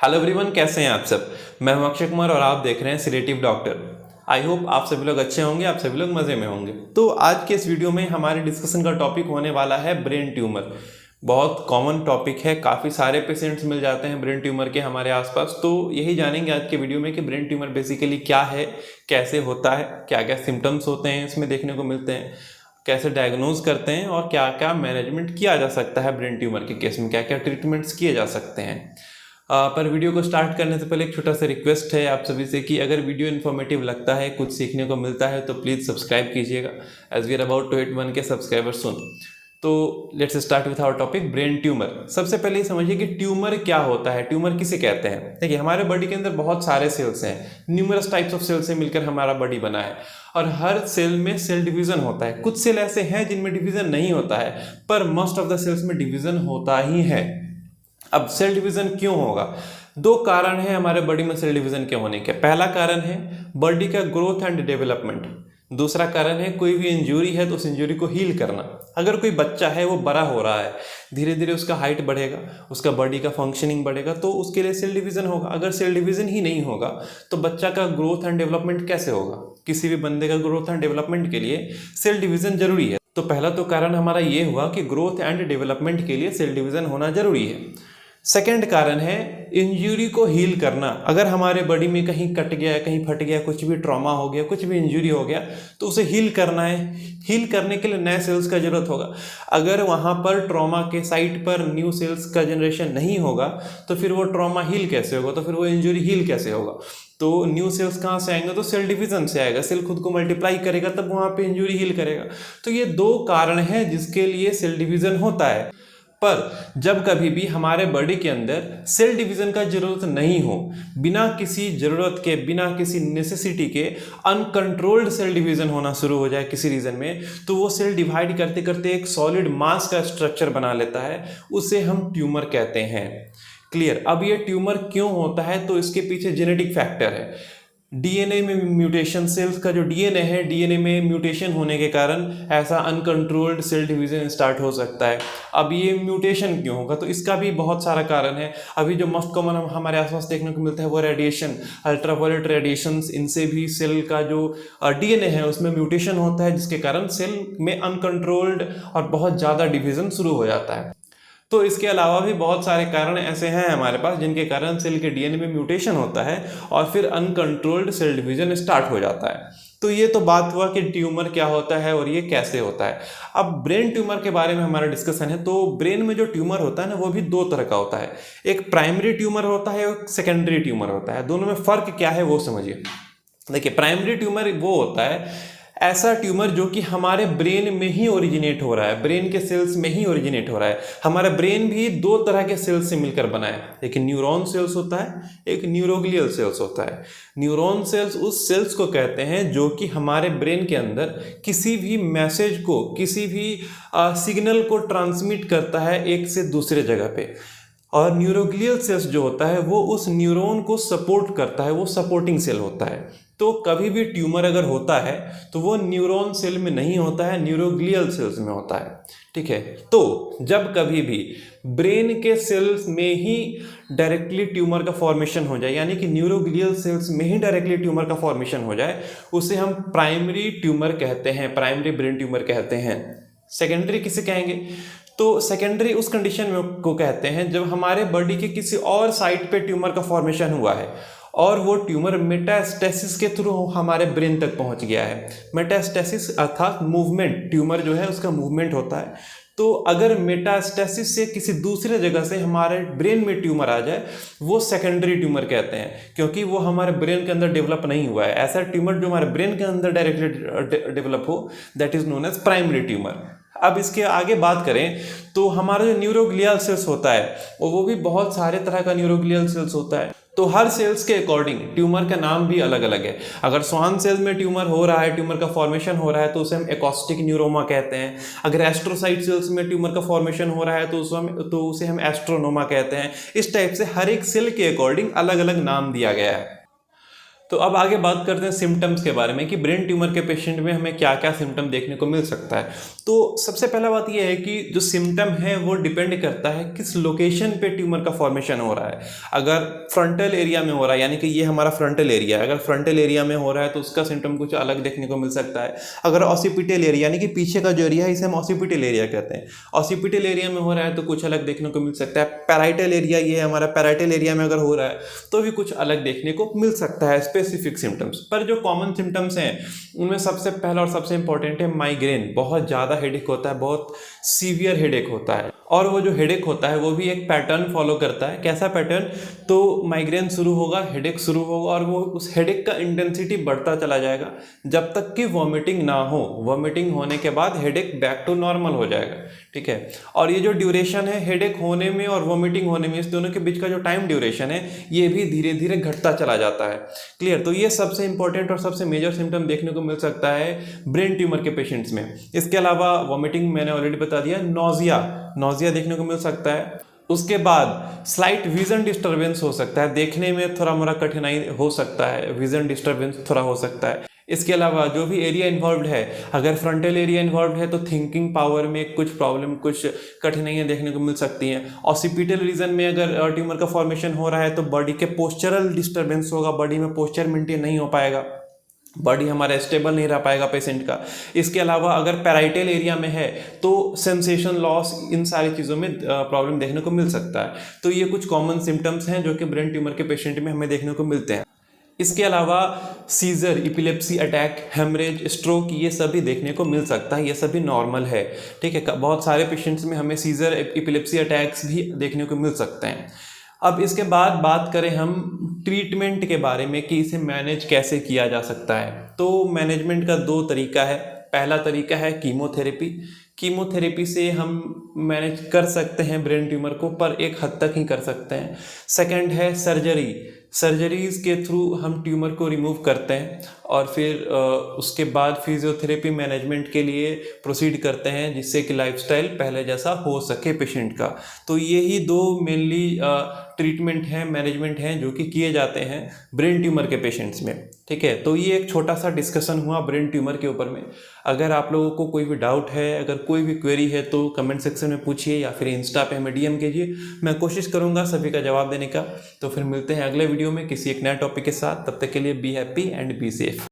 Hello everyone, कैसे हैं आप सब। मैं हूं अक्षय कुमार और आप देख रहे हैं सिलेक्टिव डॉक्टर। आई होप आप सभी लोग अच्छे होंगे, आप सभी लोग मज़े में होंगे। तो आज के इस वीडियो में हमारे डिस्कशन का टॉपिक होने वाला है ब्रेन ट्यूमर। बहुत कॉमन टॉपिक है, काफ़ी सारे पेशेंट्स मिल जाते हैं ब्रेन ट्यूमर के हमारे आसपास। तो यही जानेंगे आज के वीडियो में कि ब्रेन ट्यूमर बेसिकली क्या है, कैसे होता है, क्या क्या सिम्टम्स होते हैं इसमें देखने को मिलते हैं, कैसे डायग्नोज करते हैं और क्या क्या मैनेजमेंट किया जा सकता है ब्रेन ट्यूमर के केस में, क्या क्या ट्रीटमेंट्स किए जा सकते हैं। पर वीडियो को स्टार्ट करने से पहले एक छोटा सा रिक्वेस्ट है आप सभी से कि अगर वीडियो इन्फॉर्मेटिव लगता है, कुछ सीखने को मिलता है तो प्लीज़ सब्सक्राइब कीजिएगा, as we are about to hit 1K subscriber soon. तो let's start with our topic brain tumour. सबसे पहले ये समझिए कि ट्यूमर क्या होता है, ट्यूमर किसे कहते हैं। देखिए, हमारे बॉडी के अंदर बहुत सारे सेल्स हैं, न्यूमरस टाइप्स ऑफ सेल्स से मिलकर हमारा बॉडी बना है और हर सेल में सेल डिवीजन होता है। कुछ सेल ऐसे हैं जिनमें डिवीजन नहीं होता है, पर मोस्ट ऑफ द सेल्स में डिवीजन होता ही है। अब सेल डिवीजन क्यों होगा? दो कारण हैं हमारे बॉडी में सेल डिवीजन के होने के। पहला कारण है बॉडी का ग्रोथ एंड डेवलपमेंट। दूसरा कारण है कोई भी इंजरी है तो उस इंजरी को हील करना। अगर कोई बच्चा है वो बड़ा हो रहा है, धीरे धीरे उसका हाइट बढ़ेगा, उसका बॉडी का फंक्शनिंग बढ़ेगा, तो उसके लिए सेल डिवीजन होगा। अगर सेल डिवीजन ही नहीं होगा तो बच्चा का ग्रोथ एंड डेवलपमेंट कैसे होगा? किसी भी बंदे का ग्रोथ एंड डेवलपमेंट के लिए सेल डिवीजन जरूरी है। तो पहला तो कारण हमारा ये हुआ कि ग्रोथ एंड डेवलपमेंट के लिए सेल डिवीजन होना जरूरी है। सेकेंड कारण है इंजरी को हील करना। अगर हमारे बॉडी में कहीं कट गया, कहीं फट गया, कुछ भी ट्रॉमा हो गया, कुछ भी इंजरी हो गया, तो उसे हील करना है। हील करने के लिए नए सेल्स का जरूरत होगा। अगर वहाँ पर ट्रॉमा के साइट पर न्यू सेल्स का जनरेशन नहीं होगा तो फिर वो ट्रॉमा हील कैसे होगा, तो फिर वो इंजरी हील कैसे होगा? तो न्यू सेल्स कहाँ से आएंगे? तो सेल डिवीजन से आएगा। सेल खुद को मल्टीप्लाई करेगा तब वहाँ पे इंजरी हील करेगा। तो ये दो कारण हैं जिसके लिए सेल डिवीजन होता है। पर जब कभी भी हमारे बॉडी के अंदर सेल डिवीजन का जरूरत नहीं हो, बिना किसी जरूरत के, बिना किसी नेसेसिटी के अनकंट्रोल्ड सेल डिवीजन होना शुरू हो जाए किसी रीजन में, तो वो सेल डिवाइड करते करते एक सॉलिड मास का स्ट्रक्चर बना लेता है। उसे हम ट्यूमर कहते हैं। क्लियर? अब ये ट्यूमर क्यों होता है, तो इसके पीछे जेनेटिक फैक्टर है। डीएनए में म्यूटेशन, सेल्स का जो डीएनए है, डीएनए में म्यूटेशन होने के कारण ऐसा अनकंट्रोल्ड सेल डिवीजन स्टार्ट हो सकता है। अब ये म्यूटेशन क्यों होगा, तो इसका भी बहुत सारा कारण है। अभी जो मोस्ट कॉमन हमारे आसपास देखने को मिलता है वो रेडिएशन, अल्ट्रावायलेट रेडिएशंस। इनसे भी सेल का जो डीएनए है उसमें म्यूटेशन होता है, जिसके कारण सेल में अनकंट्रोल्ड और बहुत ज़्यादा डिवीजन शुरू हो जाता है। तो इसके अलावा भी बहुत सारे कारण ऐसे हैं हमारे पास जिनके कारण सेल के डीएनए में म्यूटेशन होता है और फिर अनकंट्रोल्ड सेल डिवीजन स्टार्ट हो जाता है। तो ये तो बात हुआ कि ट्यूमर क्या होता है और ये कैसे होता है। अब ब्रेन ट्यूमर के बारे में हमारा डिस्कशन है। तो ब्रेन में जो ट्यूमर होता है ना, वो भी दो तरह का होता है। एक प्राइमरी ट्यूमर होता है, एक सेकेंडरी ट्यूमर होता है। दोनों में फर्क क्या है वो समझिए। देखिए, प्राइमरी ट्यूमर वो होता है ऐसा ट्यूमर जो कि हमारे ब्रेन में ही ओरिजिनेट हो रहा है, ब्रेन के सेल्स में ही ओरिजिनेट हो रहा है। हमारा ब्रेन भी दो तरह के सेल्स से मिलकर बना है। एक न्यूरॉन सेल्स होता है, एक न्यूरोग्लियल सेल्स होता है। न्यूरॉन सेल्स उस सेल्स को कहते हैं जो कि हमारे ब्रेन के अंदर किसी भी मैसेज को, किसी भी सिग्नल को ट्रांसमिट करता है एक से दूसरे जगह पे। और न्यूरोग्लियल सेल्स जो होता है वो उस न्यूरॉन को सपोर्ट करता है, वो सपोर्टिंग सेल होता है। तो कभी भी ट्यूमर अगर होता है तो वो न्यूरॉन सेल में नहीं होता है, न्यूरोग्लियल सेल्स में होता है। ठीक है? तो जब कभी भी ब्रेन के सेल्स में ही डायरेक्टली ट्यूमर का फॉर्मेशन हो जाए, यानी कि न्यूरोग्लियल सेल्स में ही डायरेक्टली ट्यूमर का फॉर्मेशन हो जाए, उसे हम प्राइमरी ट्यूमर कहते हैं, प्राइमरी ब्रेन ट्यूमर कहते हैं। सेकेंडरी किसे कहेंगे? तो सेकेंडरी उस कंडीशन में को कहते हैं जब हमारे बॉडी के किसी और साइट पे ट्यूमर का फॉर्मेशन हुआ है और वो ट्यूमर मेटास्टेसिस के थ्रू हमारे ब्रेन तक पहुंच गया है। मेटास्टेसिस अर्थात मूवमेंट, ट्यूमर जो है उसका मूवमेंट होता है। तो अगर मेटास्टेसिस से किसी दूसरे जगह से हमारे ब्रेन में ट्यूमर आ जाए, वो सेकेंडरी ट्यूमर कहते हैं, क्योंकि वो हमारे ब्रेन के अंदर डेवलप नहीं हुआ है। ऐसा ट्यूमर जो हमारे ब्रेन के अंदर डायरेक्टली डेवलप हो, that is known as primary tumour. अब इसके आगे बात करें तो हमारा जो न्यूरोग्लियल सेल्स होता है वो भी बहुत सारे तरह का न्यूरोग्लियल सेल्स होता है। तो हर सेल्स के अकॉर्डिंग ट्यूमर का नाम भी अलग अलग है। अगर स्वान सेल्स में ट्यूमर हो रहा है, ट्यूमर का फॉर्मेशन हो रहा है, तो उसे हम एकॉस्टिक न्यूरोमा कहते हैं। अगर एस्ट्रोसाइट सेल्स में ट्यूमर का फॉर्मेशन हो रहा है तो उसे हम एस्ट्रोनोमा कहते हैं। इस टाइप से हर एक सेल के अकॉर्डिंग अलग अलग नाम दिया गया है। तो अब आगे बात करते हैं सिम्टम्स के बारे में कि ब्रेन ट्यूमर के पेशेंट में हमें क्या क्या सिम्टम देखने को मिल सकता है। तो सबसे पहला बात यह है कि जो सिम्टम है वो डिपेंड करता है किस लोकेशन पे ट्यूमर का फॉर्मेशन हो रहा है। अगर फ्रंटल एरिया में हो रहा है, यानी कि ये हमारा फ्रंटल एरिया है, अगर फ्रंटल एरिया में हो रहा है तो उसका सिम्टम कुछ अलग देखने को मिल सकता है। अगर ऑसिपिटल एरिया यानी कि पीछे का जो एरिया है इसे हम ऑसिपिटल एरिया कहते हैं, ऑसिपिटल एरिया में हो रहा है तो कुछ अलग देखने को मिल सकता है। पैराइटल एरिया, ये हमारा पैराइटल एरिया में अगर हो रहा है तो भी कुछ अलग देखने को मिल सकता है स्पेसिफिक सिम्टम्स। पर जो कॉमन सिम्टम्स हैं उनमें सबसे पहला और सबसे इंपॉर्टेंट है माइग्रेन। बहुत ज़्यादा हेडेक होता है, बहुत सीवियर हेडेक होता है, और वो जो हेडेक होता है वो भी एक पैटर्न फॉलो करता है। कैसा पैटर्न? तो माइग्रेन शुरू होगा, हेडेक शुरू होगा, और वो उस हेडेक का इंटेंसिटी बढ़ता चला जाएगा जब तक कि वॉमिटिंग ना हो। वॉमिटिंग होने के बाद हेडेक बैक टू नॉर्मल हो जाएगा, ठीक है। और ये जो ड्यूरेशन है हेडेक होने में और वॉमिटिंग होने में, इस दोनों के बीच का जो टाइम ड्यूरेशन है ये भी धीरे धीरे घटता चला जाता है। क्लियर? तो ये सबसे इंपॉर्टेंट और सबसे मेजर सिम्टम देखने को मिल सकता है ब्रेन ट्यूमर के पेशेंट्स में। इसके अलावा वॉमिटिंग मैंने ऑलरेडी बता दिया, नोजिया देखने को मिल सकता है। उसके बाद स्लाइट विजन डिस्टर्बेंस हो सकता है, देखने में थोड़ा मोड़ा कठिनाई हो सकता है, विजन डिस्टर्बेंस थोड़ा हो सकता है। इसके अलावा जो भी एरिया इन्वॉल्व है, अगर फ्रंटल एरिया इन्वॉल्व है तो थिंकिंग पावर में कुछ प्रॉब्लम, कुछ कठिनाइयाँ देखने को मिल सकती हैं। ऑसिपिटल रीजन में अगर ट्यूमर का फॉर्मेशन हो रहा है तो बॉडी के पोस्चरल डिस्टर्बेंस होगा, बॉडी में पोस्चर मेंटेन नहीं हो पाएगा, बॉडी हमारा स्टेबल नहीं रह पाएगा पेशेंट का। इसके अलावा अगर पैराइटल एरिया में है तो सेंसेशन लॉस, इन सारी चीज़ों में प्रॉब्लम देखने को मिल सकता है। तो ये कुछ कॉमन सिम्टम्स हैं जो कि ब्रेन ट्यूमर के पेशेंट में हमें देखने को मिलते हैं। इसके अलावा seizure, epilepsy attack, haemorrhage, stroke, ये सभी देखने को मिल सकता है, ये सभी नॉर्मल है, ठीक है। बहुत सारे पेशेंट्स में हमें सीजर, इपिलेप्सी अटैक्स भी देखने को मिल सकते हैं। अब इसके बाद बात करें हम ट्रीटमेंट के बारे में कि इसे मैनेज कैसे किया जा सकता है। तो मैनेजमेंट का दो तरीका है। पहला तरीका है कीमोथेरेपी। कीमोथेरेपी से हम मैनेज कर सकते हैं ब्रेन ट्यूमर को, पर एक हद तक ही कर सकते हैं। सेकंड है सर्जरी। सर्जरीज के थ्रू हम ट्यूमर को रिमूव करते हैं और फिर उसके बाद फिजियोथेरेपी मैनेजमेंट के लिए प्रोसीड करते हैं, जिससे कि लाइफस्टाइल पहले जैसा हो सके पेशेंट का। तो यही दो मेनली ट्रीटमेंट हैं, मैनेजमेंट हैं जो कि किए जाते हैं ब्रेन ट्यूमर के पेशेंट्स में, ठीक है। तो ये एक छोटा सा डिस्कशन हुआ ब्रेन ट्यूमर के ऊपर में। अगर आप लोगों को कोई भी डाउट है, अगर कोई भी क्वेरी है तो कमेंट सेक्शन में पूछिए या फिर इंस्टा पे हमें DM कीजिए, मैं कोशिश करूँगा सभी का जवाब देने का। तो फिर मिलते हैं अगले वीडियो में किसी एक नए टॉपिक के साथ। तब तक के लिए be happy and be safe.